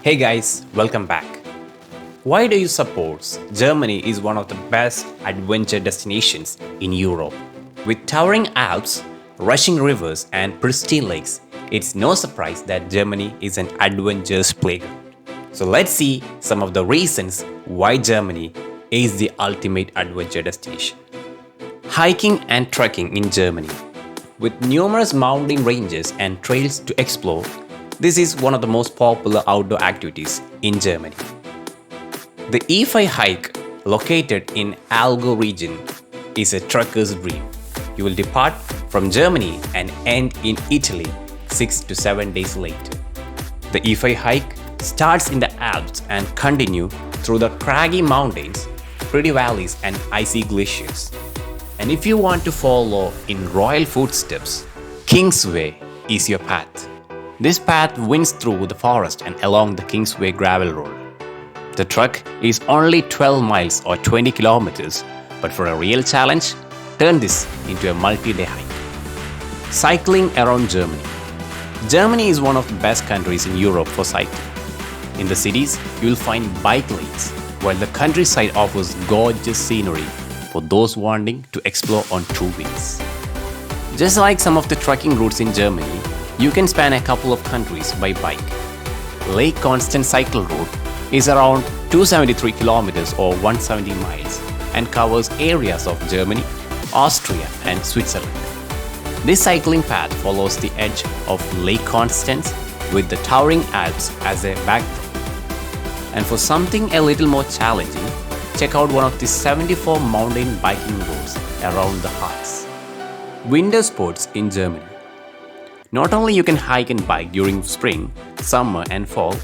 Hey guys, welcome back. Why do you suppose Germany is one of the best adventure destinations in Europe? With towering Alps, rushing rivers, and pristine lakes, it's no surprise that Germany is an adventure's playground. So let's see some of the reasons why Germany is the ultimate adventure destination. Hiking and trekking in Germany. With numerous mountain ranges and trails to explore, this is one of the most popular outdoor activities in Germany. The E5 hike, located in Allgäu region, is a trekker's dream. You will depart from Germany and end in Italy 6 to 7 days later. The E5 hike starts in the Alps and continue through the craggy mountains, pretty valleys and icy glaciers. And if you want to follow in royal footsteps, Kingsway is your path. This path winds through the forest and along the Kingsway gravel road. The trek is only 12 miles or 20 kilometers, but for a real challenge, turn this into a multi-day hike. Cycling around Germany. Germany is one of the best countries in Europe for cycling. In the cities, you will find bike lanes, while the countryside offers gorgeous scenery for those wanting to explore on two wheels. Just like some of the trekking routes in Germany, you can span a couple of countries by bike. Lake Constance cycle route is around 273 kilometers or 170 miles and covers areas of Germany, Austria and Switzerland. This cycling path follows the edge of Lake Constance with the towering Alps as a backdrop. And for something a little more challenging, check out one of the 74 mountain biking routes around the Harz. Winter sports in Germany. Not only you can hike and bike during spring, summer and fall,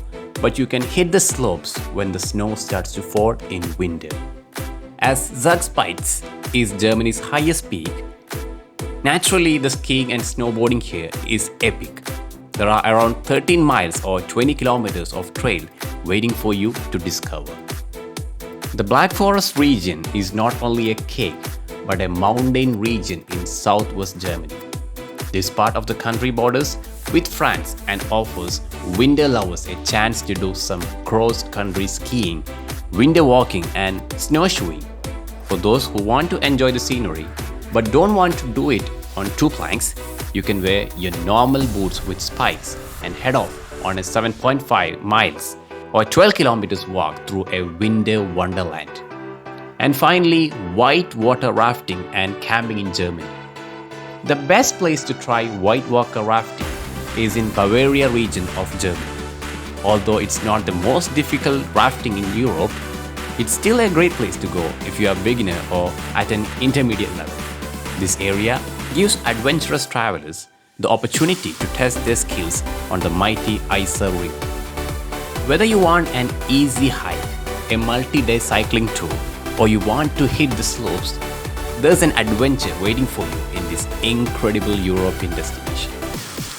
but you can hit the slopes when the snow starts to fall in winter. As Zugspitze is Germany's highest peak, naturally the skiing and snowboarding here is epic. There are around 13 miles or 20 kilometers of trail waiting for you to discover. The Black Forest region is not only a cake, but a mountain region in southwest Germany. This part of the country borders with France and offers winter lovers a chance to do some cross-country skiing, winter walking and snowshoeing. For those who want to enjoy the scenery but don't want to do it on two planks, you can wear your normal boots with spikes and head off on a 7.5 miles or 12 kilometers walk through a winter wonderland. And finally, whitewater rafting and camping in Germany. The best place to try whitewater rafting is in Bavaria region of Germany. Although it's not the most difficult rafting in Europe, it's still a great place to go if you are a beginner or at an intermediate level. This area gives adventurous travelers the opportunity to test their skills on the mighty Isar River. Whether you want an easy hike, a multi-day cycling tour, or you want to hit the slopes, there's an adventure waiting for you in this incredible European destination.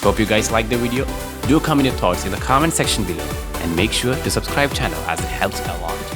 Hope you guys liked the video. Do comment your thoughts in the comment section below and make sure to subscribe channel as it helps a lot.